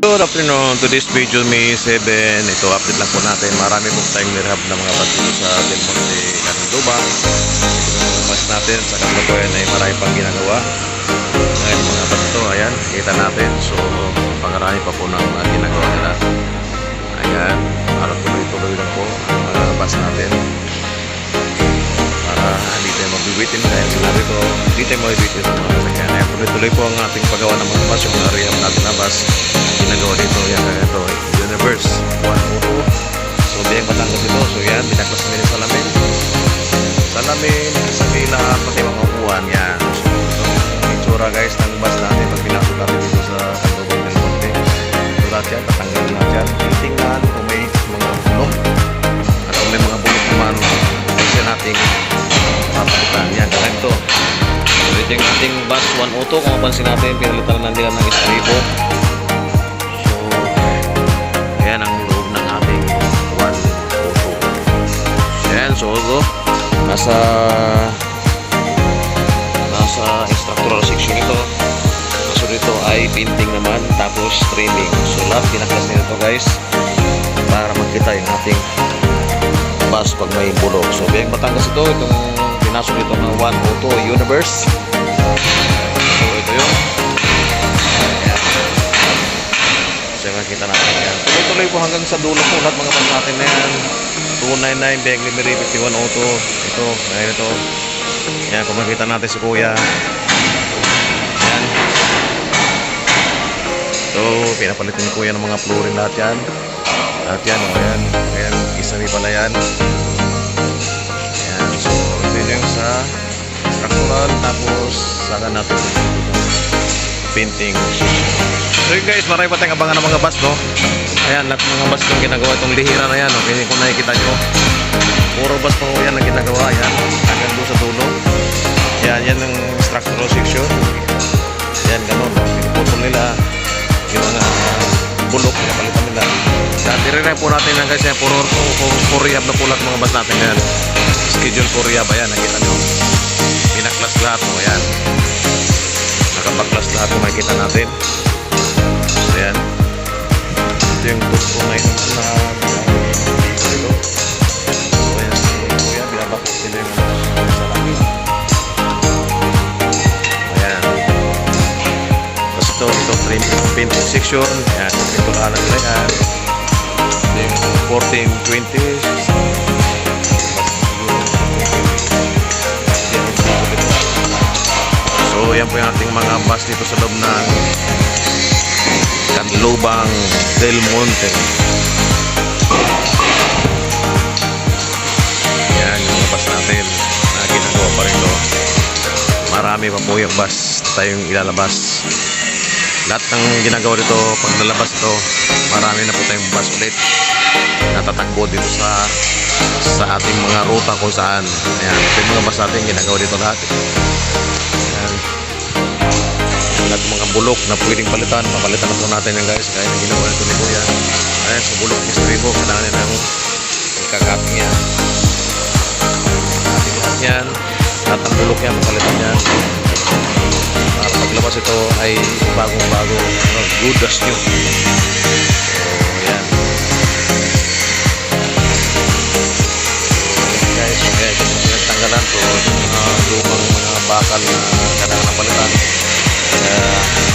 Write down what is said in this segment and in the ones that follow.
Good afternoon, to this video May 7. Ito update lang po natin. Marami po tayong nirehab ng mga bus dito sa Del Monte, Cananduba. Mas natin sa kasalukuyan ay marami pang ginagawa. Ngayon mga bus ito, ayan, kita natin. So pangarami pa po ng ginagawa nila. Ayan, para tuloy-tuloy lang po ang mga bus natin. Para hindi tayo mabibitin. Kaya sinabi ko, hindi tayo mabibitin sa mga sasakyan. Kaya tuloy-tuloy po ang ating paggawa ng mga bus. Yung rehab natin na bus ginagawa dito. Yan, ito, Universe 102. So biyang Batangas ito. So yan, binaklas namin yung salamin, sa pila, pati mga upuan. Yan. So yung itsura guys ng bus natin pag pinasok natin dito sa Cananduba Del Monte. So lahat yan, tatanggalin lahat yan. Titingnan kung may mga bulok. At kung may mga bulok naman, kasi natin papalitan. Yan, kaya ito. So ito yung ating bus 102. Kung mapansin natin, pinalitan na nila ng estribo. Yan ang loob ng ating 102. Yan, so nasa structural section ito. So dito ay painting naman, tapos trimming. So lahat pinaklas nila ito guys, para makita yung ating bus pag may bulok. So biyang Batangas ito, itong pinasok ito ng 102 Universe. So ito yun. So makikita natin yan. Tuloy-tuloy po hanggang sa dulo po lahat mga bus natin na yan. 299 Beng Limeri 5102. Ito, ngayon ito. Yan, kung makikita natin si Kuya. Yan. So, pinapalitin ni Kuya ng mga flooring lahat yan. Lahat yan, o yan. Ayan, isabi pala yan. Yan, so ito yung sa structural. Tapos, saka natin painting. So yun guys, marami pa tayong abangan ng mga bus, no? Ayan, lahat ng mga bus yung ginagawa. Itong lihira na yan, no? Kung nakikita nyo, puro bus po yan ang ginagawa. Yan, hanggang doon sa dulo. Yan, yan ang structural section. Yan, gano'n, no? Pinuputol nila yung mga bulok, pinapalitan nila. Yan, dire-re po natin yan guys. Yan, puro rehab na po lahat mga bus natin. Yan, schedule for rehab. Ayan, nakita nyo. Pinaklas lahat, no? Ayan. Nakapaklas lahat kung makikita natin. So yan. Ito yung turko na yun na dito. So yan, so yan, binabakot nila yung sa langit. Ayan. Tapos ito painting section. Ayan, pinturahan nila yan. Ito yung 1420. So yan po yung ating mga bus dito sa loob ng Cananduba Del Monte. Yan yung mga bus natin na ginagawa pa rin ito. Marami pa po yung bus tayong ilalabas. Lahat ng ginagawa dito pag nalabas ito, marami na po tayong bus ulit natatakbo dito sa ating mga ruta kung saan. Ayan, ito yung mga bus natin ginagawa dito lahat. Lahat ng mga bulok na pwedeng palitan, papalitan na po natin yan guys. Kaya na ginawa nito ni Kuya. Ayan, sa bulok ni estribo, kailangan nila ng ikakat niya. Lahat yan, lahat ng bulok yan, papalitan yan. Para paglabas ito ay bagong-bago, good as new. So yan. Guys, kaya ito nagtanggalan to, lumang mga bakal na kailangan na palitan.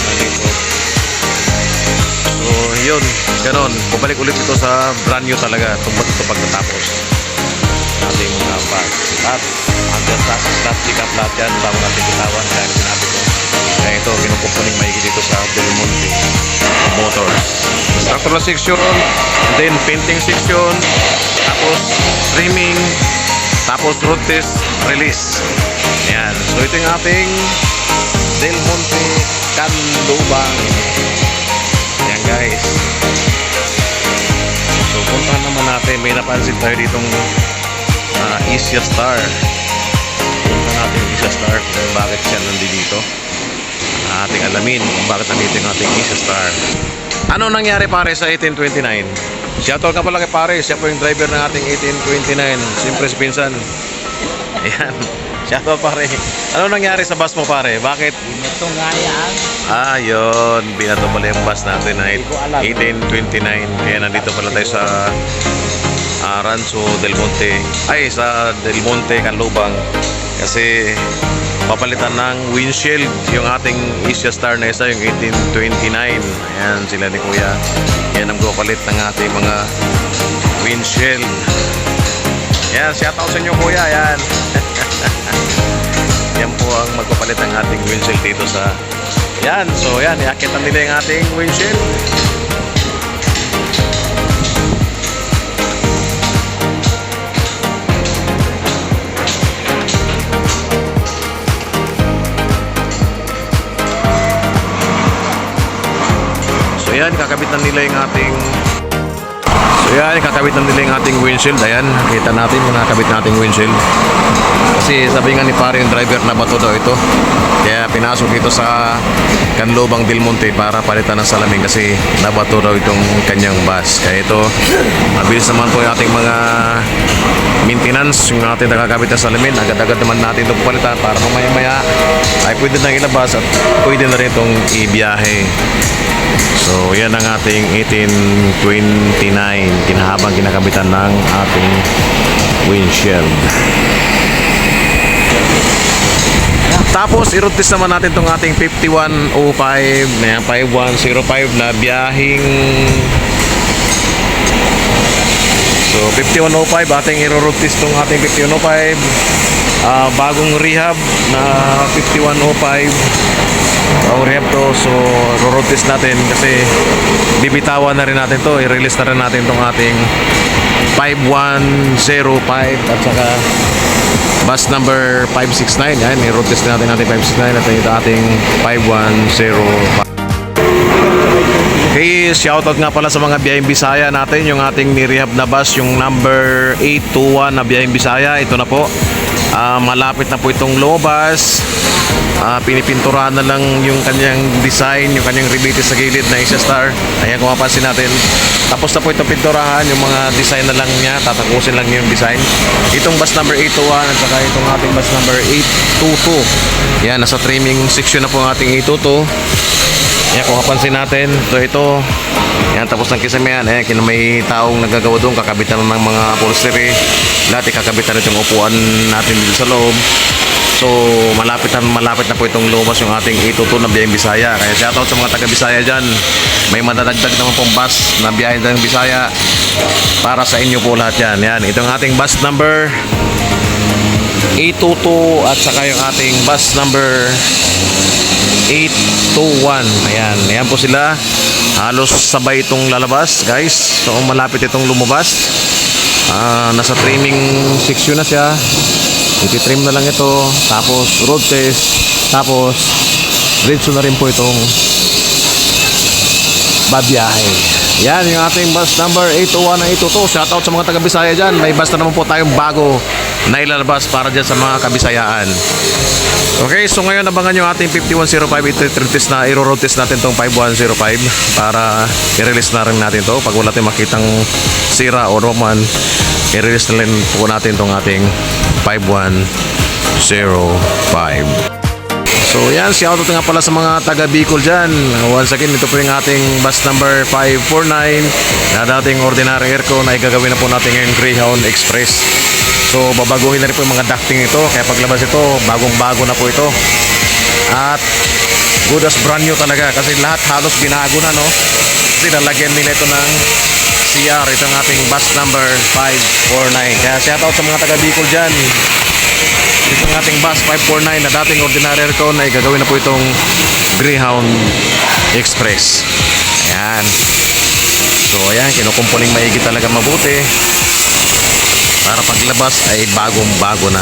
Nandito. So yun, ganon, bumalik ulit ito sa brand new talaga. Tumbat ito pagkatapos natin mga bus. Lahat under plastic up lahat yan bago natin bitawan. Kaya sinabi ko, kaya ito kinukupuning maigi dito sa Del Monte Motors. Structural section, then painting section, tapos trimming, tapos road test release. Yan, so ito yung ating Del Monte Cananduba. Yan guys. So puntahan naman natin. May napansin tayo ditong Asia Star. Puntahan natin yung Asia Star kung bakit siya nandito. Ating alamin kung bakit nandito yung ating Asia Star. Ano nangyari pare sa 1829? Shoutout ka pala kay pare. Siya po yung driver ng ating 1829. Siyempre si Pinsan. Ayan. Shoutout pare. Ano nangyari sa bus mo pare? Bakit? Ito nga yan. Yun. Binato pala yung bus natin na Hindi ko alam. 1829. Kaya nandito pala tayo sa Rancho Del Monte. Ay, sa Del Monte, Canlubang. Kasi papalitan ng windshield yung ating Asia Star na isa, yung 1829. Ayan, sila ni Kuya. Yan ang papalit ng ating mga windshield. Yan, shoutout sa inyo Kuya. Yan. Yan po ang magpapalit ng ating windshield dito sa... Yan, so yan, iakitan nila yung ating windshield. So yan, kakabitan nila yung ating... So yan, kakabitan nila yung ating windshield. Ayan, kita natin kung nakakabit nating windshield. Kasi sabi nga ni pare yung driver na bato daw ito. Kaya pinasok dito sa Canlubang Del Monte para palitan ng salamin kasi nabato daw itong kanyang bus. Kaya ito, mabilis naman po yung ating mga maintenance, yung ating nakakabit na salamin. Agad-agad naman natin ito palitan para mamaya-maya ay pwede nang ilabas at pwede na rin itong ibiyahe. So yan ang ating 1829 kinahabang kinakabitan ng ating windshield. Tapos i-road test naman natin itong ating 5105 na 5105 na biyahing. So 5105 ating i-road test itong ating 5105 bagong rehab na 5105. Ang rehab to, so road test natin kasi bibitawan na rin natin to, i-release na rin natin tong ating 5105 at saka bus number 569. Yan, i-road test natin 569 at ito ating 5105. Okay, shoutout nga pala sa mga biyaheng Bisaya natin, yung ating ni-rehab na bus, yung number 821 na biyaheng Bisaya, ito na po. Malapit na po itong lumabas. Pinipinturahan na lang yung kanyang design, yung kanyang rebate sa gilid na Asia Star. Ayan, kung mapansin natin, tapos na po itong pinturahan, yung mga design na lang niya, tatakusin lang yung design. Itong bus number 821 at saka itong ating bus number 822. Yan, nasa trimming section na po ang ating 822. Yan, kung mapansin natin, ito. Yan, tapos ng kisame yan. Ayan, kung may taong nagagawa doon, kakabitan ng mga upholstery. Lahat ikakabitan itong upuan natin dito sa loob. So, malapit na po itong lumabas yung ating 822 na biyaheng Bisaya. Kaya shoutout sa mga taga Bisaya dyan. May madadagdag naman pong bus na biyaheng ng Bisaya para sa inyo po lahat yan. Yan, itong ating bus number 822 at saka yung ating bus number 821. Ayan, ayan po sila. Halos sabay itong lalabas, guys. So, malapit itong lumabas. Nasa trimming section na siya. Iti-trim na lang ito. Tapos, road test. Tapos, diretso na rin po itong babiyahe. Yan, yung ating bus number 821 na 822. Shoutout sa mga taga-Bisaya dyan. May bus na naman po tayong bago na ilalabas para dyan sa mga kabisayaan. Okay, so ngayon abangan yung ating 5105. Ito na i-road test natin tong 5105 para i-release na rin natin to. Pag wala tayong makitang sira o roman, i-release na rin po natin tong ating 5105. So yan, shoutout nga pala sa mga taga Bicol dyan. Once again, ito po yung ating bus number 549 na dating ordinary aircon na igagawin na po natin ngayon Greyhound Express. So babaguhin na rin po yung mga ducting ito. Kaya paglabas ito, bagong bago na po ito. At good as brand new talaga kasi lahat halos binago na, no? Kasi nalagyan nila ito ng CR. Ito ang ating bus number 549. Kaya shoutout sa mga taga Bicol dyan. Ito ang ating bus 549 na dating ordinary aircon ay gagawin na po itong Greyhound Express. Ayan. So ayan, kinukumpuling maigi talaga mabuti para paglabas ay bagong bago na.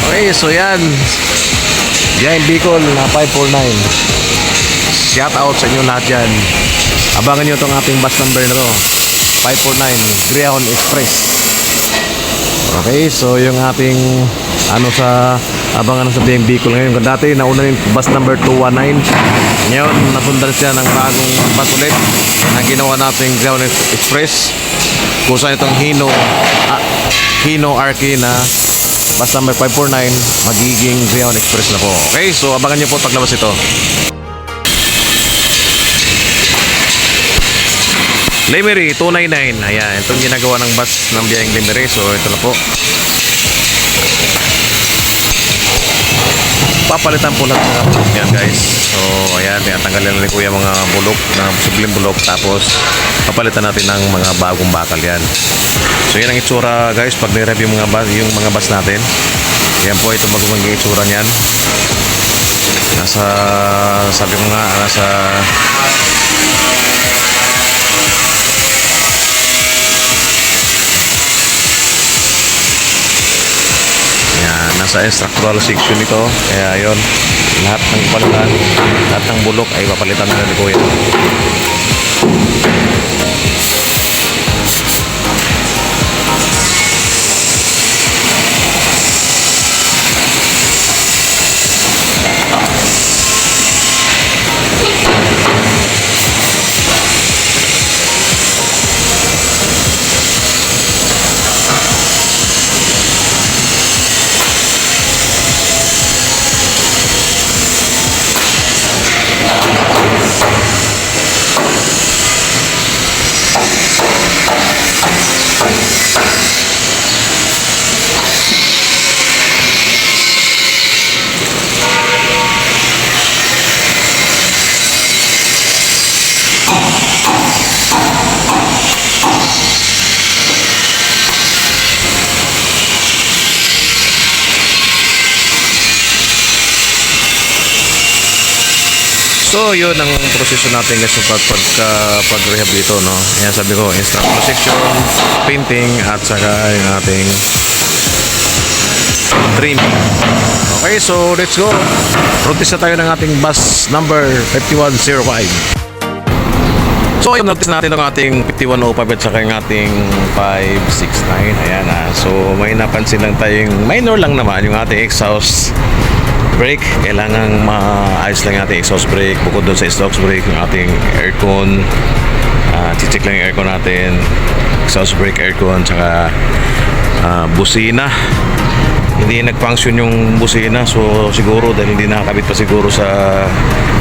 Okay, so yan, Giant Bicol na 549. Shout out sa inyo lahat dyan. Abangan nyo itong ating bus number na to, 549 Greyhound Express. Okay, so yung ating abangan sa BM Bicol ngayon. Dati nauna yung bus number 219. Ngayon nasundan siya ng bagong bus ulit na ginawa nating Greyhound Express kung saan itong Hino Arky na bus number 549, magiging Greyhound Express na po. Okay, so abangan nyo po paglabas ito. Lemery 299. Ayan, itong ginagawa ng bus ng biyaheng Lemery. So ito na po. Papalitan po lahat ng bulok yan, guys. So ayan, tinatanggalin na ni kuya mga bulok na posibleng bulok, tapos papalitan natin ng mga bagong bakal yan. So yan ang itsura, guys, pag nireview yung mga bus natin. Yan po, ito magiging itsura niyan. Sabi ko nga, nasa structural section ito. Kaya yon, lahat ng palitan, lahat ng bulok ay papalitan na ni kuya. So yun ang proseso natin, guys, pag-rehab dito, no. Ayan, sabi ko, structural section, painting, at saka yung ating trimming. Okay, so let's go. Practice na tayo ng ating bus number 5105. So yung notice natin ng ating 5105 at saka yung ating 569. Ayan, so may napansin lang tayong minor lang naman, yung ating exhaust brake. Kailangan maayos lang yung ating exhaust brake. Bukod doon sa exhaust brake, yung ating aircon, chichik lang yung aircon natin, exhaust brake, aircon, tsaka busina. Hindi nag-function yung busina, so siguro dahil hindi nakakabit pa siguro sa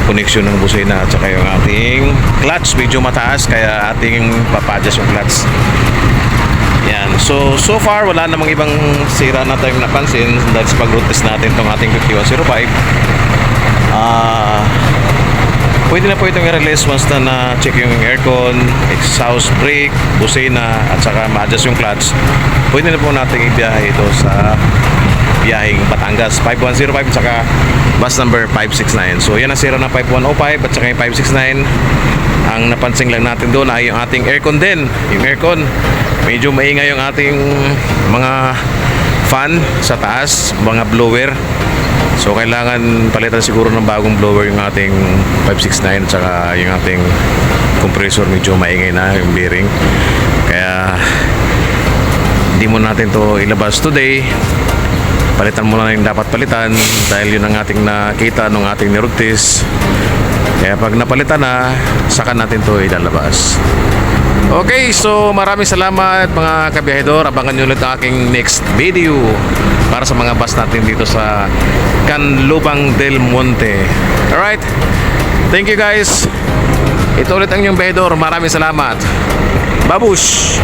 connection ng busina. At saka yung ating clutch medyo mataas, kaya ating papadjust yung clutch. Yan. So far wala namang ibang sira na tayong napansin dahil sa pag-road test natin itong ating 5105. Pwede na po itong i-release once na na-check yung aircon, exhaust brake, busina, at saka ma-adjust yung clutch. Pwede na po natin ibiyahe ito sa biyaheng Batangas 5105 at saka bus number 569. So yan ang sira ng 5105 at saka yung 569. Ang napansin lang natin doon ay yung ating aircon din. Yung aircon, medyo maingay yung ating mga fan sa taas, mga blower. So kailangan palitan siguro ng bagong blower yung ating 569 at saka yung ating compressor, medyo maingay na yung bearing. Kaya hindi mo natin to ilabas today. Palitan mo na yung dapat palitan dahil yun ang ating nakita nung ating niroad test. Kaya pag napalitan na, saka natin to ilalabas. Okay, so maraming salamat mga kabiyahedor. Abangan nyo ulit ang aking next video para sa mga bus natin dito sa Canlubang del Monte. Alright, thank you guys. Ito ulit ang inyong biyahedor. Maraming salamat. Babush!